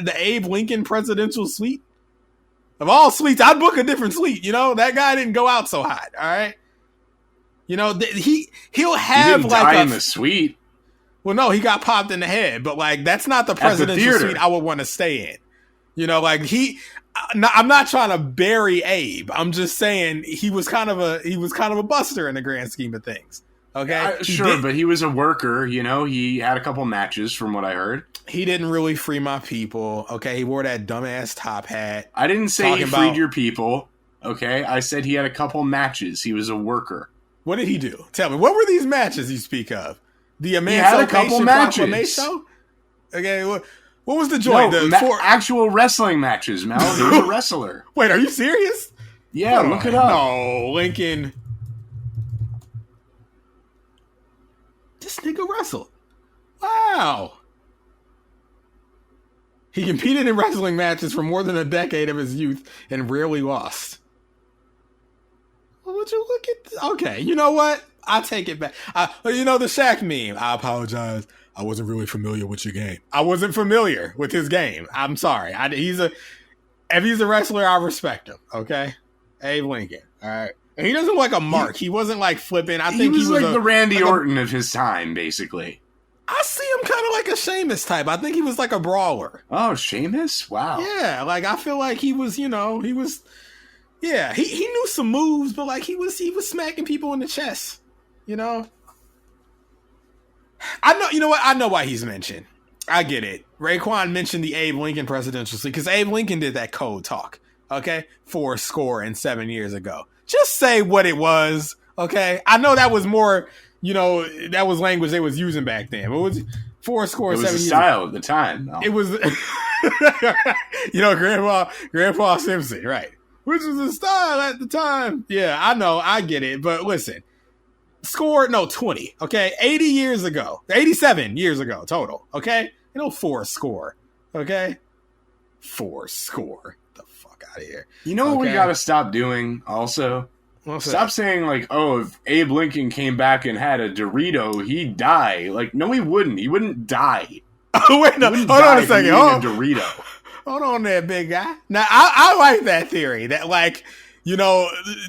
the Abe Lincoln presidential suite? Of all suites, I'd book a different suite. You know, that guy didn't go out so hot. All right. You know, he'll have he didn't like die in the suite. Well, no, he got popped in the head, but like that's not the presidential suite I would want to stay in. You know, like I'm not trying to bury Abe. I'm just saying he was kind of a buster in the grand scheme of things. Okay, sure, but he was a worker. You know, he had a couple matches from what I heard. He didn't really free my people. Okay, he wore that dumbass top hat. I didn't say he freed your people. Okay, I said he had a couple matches. He was a worker. What did he do? Tell me, what were these matches you speak of? The Emancipation Proclamation? Okay, what was the joint? No, actual wrestling matches, Mel. He was a wrestler. Wait, are you serious? Yeah, look it up. No, Lincoln. This nigga wrestled. Wow. He competed in wrestling matches for more than a decade of his youth and rarely lost. Well, would you look at... Okay, you know what? I'll take it back. You know, the Shaq meme. I apologize. I wasn't really familiar with your game. I wasn't familiar with his game. I'm sorry. If he's a wrestler, I respect him. Okay? Abe Lincoln. All right? And he doesn't look like a mark. He wasn't like flipping. I think he was like the Randy Orton of his time, basically. I see him kind of like a Sheamus type. I think he was like a brawler. Oh, Sheamus? Wow. Yeah, like I feel like he was, yeah, he knew some moves, but like he was smacking people in the chest, you know? I know, you know what? I know why he's mentioned. I get it. Raekwon mentioned the Abe Lincoln presidential suite because Abe Lincoln did that code talk, okay? 7 years ago. Just say what it was, okay? I know that was more... that was language they was using back then. But it was 7 years. It was a style at the time. No. It was, Grandpa Simpson, right? Which was a style at the time. Yeah, I know, I get it. But listen, 20, okay? 87 years ago total, okay? 4 score, okay? 4 score. Get the fuck out of here. You know what we gotta stop doing also? Stop saying, like, oh, if Abe Lincoln came back and had a Dorito, he'd die. Like, no, he wouldn't. He wouldn't die. Oh, wait, no. Hold on a second. A Dorito. Hold on there, big guy. Now, I like that theory that, like,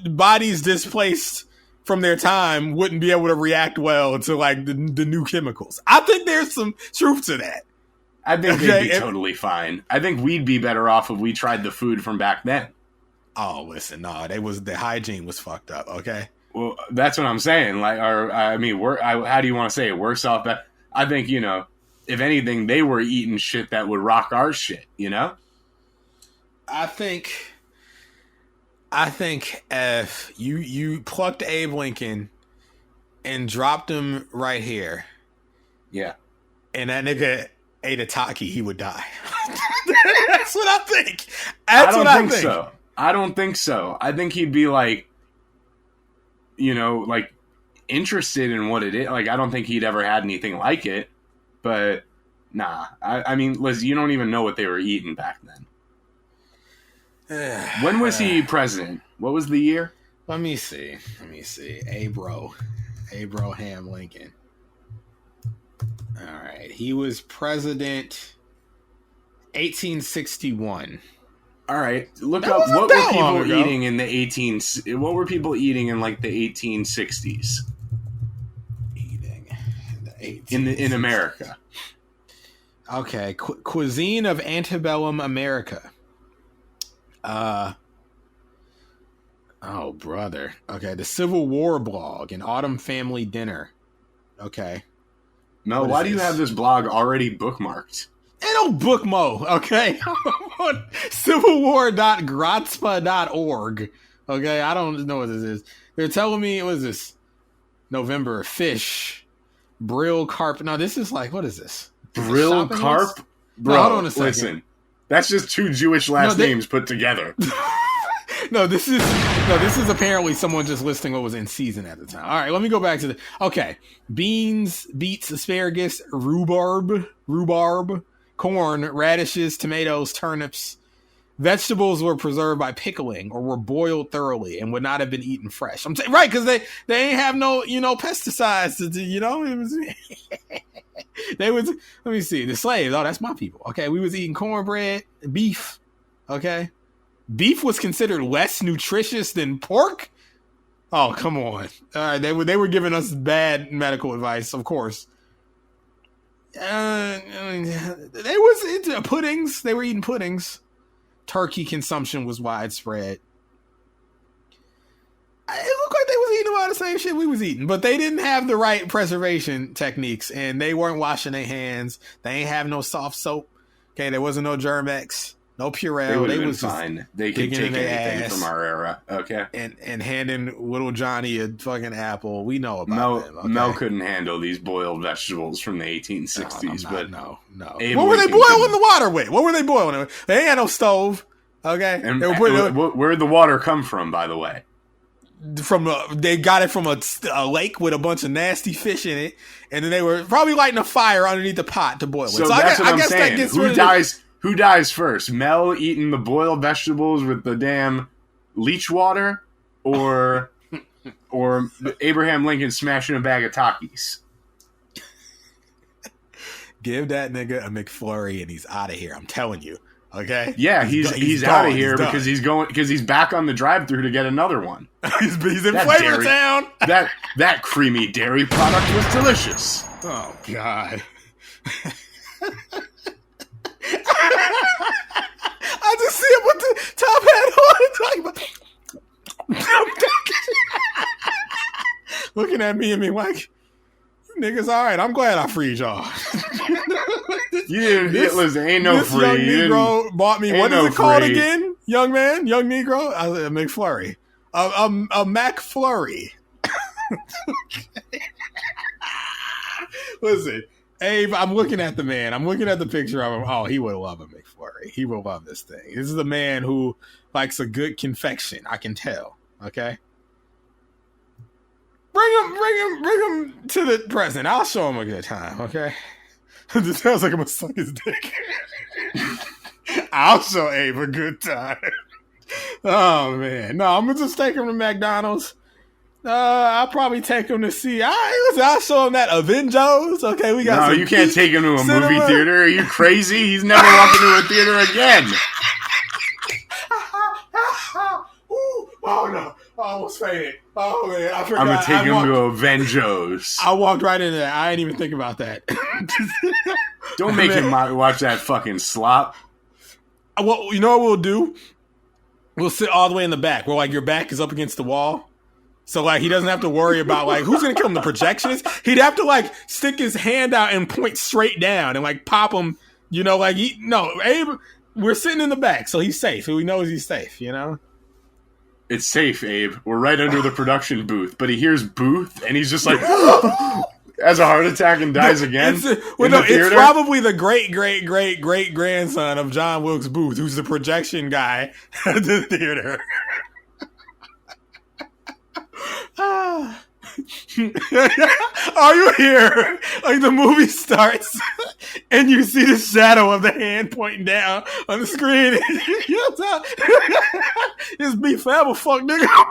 bodies displaced from their time wouldn't be able to react well to, like, the new chemicals. I think there's some truth to that. I think they'd be totally fine. I think we'd be better off if we tried the food from back then. Oh, listen, no, the hygiene was fucked up. Okay, well, that's what I'm saying. Like, how do you want to say it? Worse off that I think if anything, they were eating shit that would rock our shit. I think if you plucked Abe Lincoln and dropped him right here, yeah, and that nigga ate a Taki, he would die. That's what I think. I don't think so. I don't think so. I think he'd be like, like interested in what it is. Like, I don't think he'd ever had anything like it. But nah, I mean, Liz, you don't even know what they were eating back then. When was he president? What was the year? Let me see. Abraham Lincoln. All right, he was president 1861. All right, look up what were people eating in the What were people eating in like the 1860s? Eating in the in America. Okay, cuisine of antebellum America. Oh brother. Okay, the Civil War blog, an autumn family dinner. Okay. Mel, why do you have this blog already bookmarked? Ain't no book mo, okay? I'm on civilwar.grotspa.org. Okay, I don't know what this is. They're telling me, what is this? November, fish, brill carp. No, this is like, what is this? Brill carp? Bro, no, hold on a second. Listen, that's just 2 Jewish last names put together. No, this is apparently someone just listing what was in season at the time. All right, let me go back to okay. Beans, beets, asparagus, rhubarb, corn, radishes, tomatoes, turnips, Vegetables were preserved by pickling or were boiled thoroughly and would not have been eaten fresh. Right, because they ain't have no, pesticides to it was they was, let me see, the slaves, oh, that's my people. Okay, we was eating cornbread, beef. Okay. Beef was considered less nutritious than pork? Oh, come on. All right, they were giving us bad medical advice, of course. They was into puddings. They were eating puddings. Turkey consumption was widespread. It looked like they was eating a lot of the same shit we was eating, but they didn't have the right preservation techniques, and they weren't washing their hands. They ain't have no soft soap. Okay, there wasn't no Germ-X. No Purell. They was fine. They could take anything from our era. Okay. And handing little Johnny a fucking apple. We know about them. Okay? Mel couldn't handle these boiled vegetables from the 1860s. No. Abe what were they Lincoln boiling the water with? What were they boiling it with? They ain't had no stove. Okay. And where'd the water come from, by the way? They got it from a lake with a bunch of nasty fish in it, and then they were probably lighting a fire underneath the pot to boil it. So that's what I'm saying. Who dies first? Mel eating the boiled vegetables with the damn leech water, or Abraham Lincoln smashing a bag of Takis? Give that nigga a McFlurry and he's out of here. I'm telling you. Okay. Yeah, he's out of here because he's back on the drive-through to get another one. he's in Flavor Town. that creamy dairy product was delicious. Oh God. I just see him with the top hat on and looking at me and me like, you niggas all right. I'm glad I freed y'all. You didn't. Listen, ain't no this free. Young Negro bought me. What is it called again? Young man, young Negro. I said a McFlurry. A McFlurry. Listen, Abe, I'm looking at the man. I'm looking at the picture of him. Oh, he would love a McFlurry. He will love this thing. This is a man who likes a good confection. I can tell. Okay. Bring him to the present. I'll show him a good time. Okay. This sounds like I'm gonna suck his dick. I'll show Abe a good time. Oh man, no, I'm gonna just take him to McDonald's. I'll probably take him to see. I'll show him that Avengers. Okay, we got. No, you can't take him to a movie theater. Are you crazy? He's never walking to a theater again. Oh no! I almost fainted. Oh man, I forgot. I'm gonna take him to Avengers. I walked right into that. I didn't even think about that. Don't make him watch that fucking slop. Well, you know what we'll do? We'll sit all the way in the back, where like your back is up against the wall. So like he doesn't have to worry about like who's gonna kill him, the projectionist. He'd have to like stick his hand out and point straight down and like pop him. You know, like Abe. We're sitting in the back, so he's safe. We know he's safe. You know. It's safe, Abe. We're right under the production booth, but he hears Booth and he's just like has a heart attack and dies again. It's probably the great grandson of John Wilkes Booth, who's the projection guy at the theater. Are you here? Like the movie starts and you see the shadow of the hand pointing down on the screen. It's beef forever, fuck nigga. I'm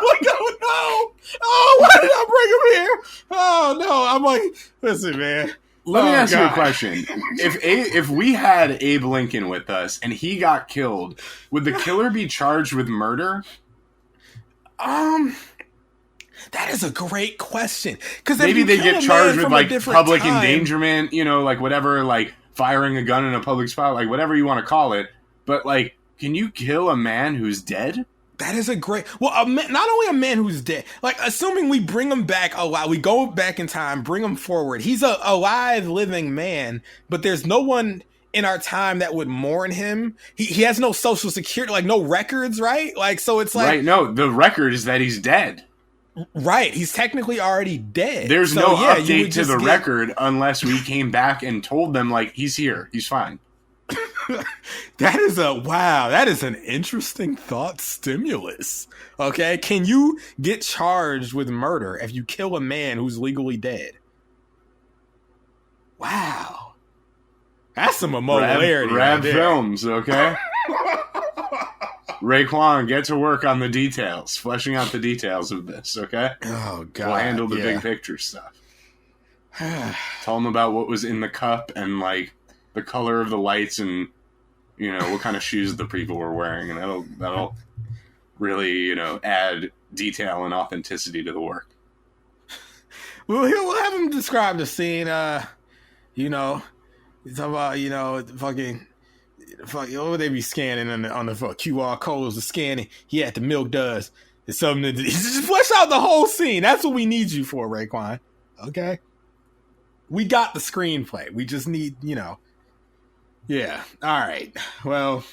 like, oh no. Oh, why did I bring him here? Oh no. I'm like, listen, man. Let me ask you a question. If we had Abe Lincoln with us and he got killed, would the killer be charged with murder? That is a great question. Because maybe they get charged with like public endangerment, like whatever, like firing a gun in a public spot, like whatever you want to call it. But like, can you kill a man who's dead? That is a great. Well, not only a man who's dead, like assuming we bring him back alive, we go back in time, bring him forward. He's a alive, living man, but there's no one in our time that would mourn him. He has no social security, like no records, right? Like, so it's like... Right, no, the record is that he's dead. Right, he's technically already dead. There's no update to the record unless we came back and told them, like, he's here, he's fine. That is an interesting thought stimulus. Okay, can you get charged with murder if you kill a man who's legally dead? Wow. That's That's some immobility. Rab right Films, okay? Raekwon, get to work on the details, fleshing out the details of this, okay? Oh, God. We'll handle the big picture stuff. Tell them about what was in the cup and, like, the color of the lights and, you know, what kind of shoes the people were wearing. And that'll really, you know, add detail and authenticity to the work. We'll have him describe the scene, you know, talk about, you know, fucking, what would they be scanning on the QR codes, the scanning he had the milk duds. It's something to just flesh out the whole scene. That's what we need you for, Raekwon. Okay? We got the screenplay. We just need, you know. Yeah. All right. Well,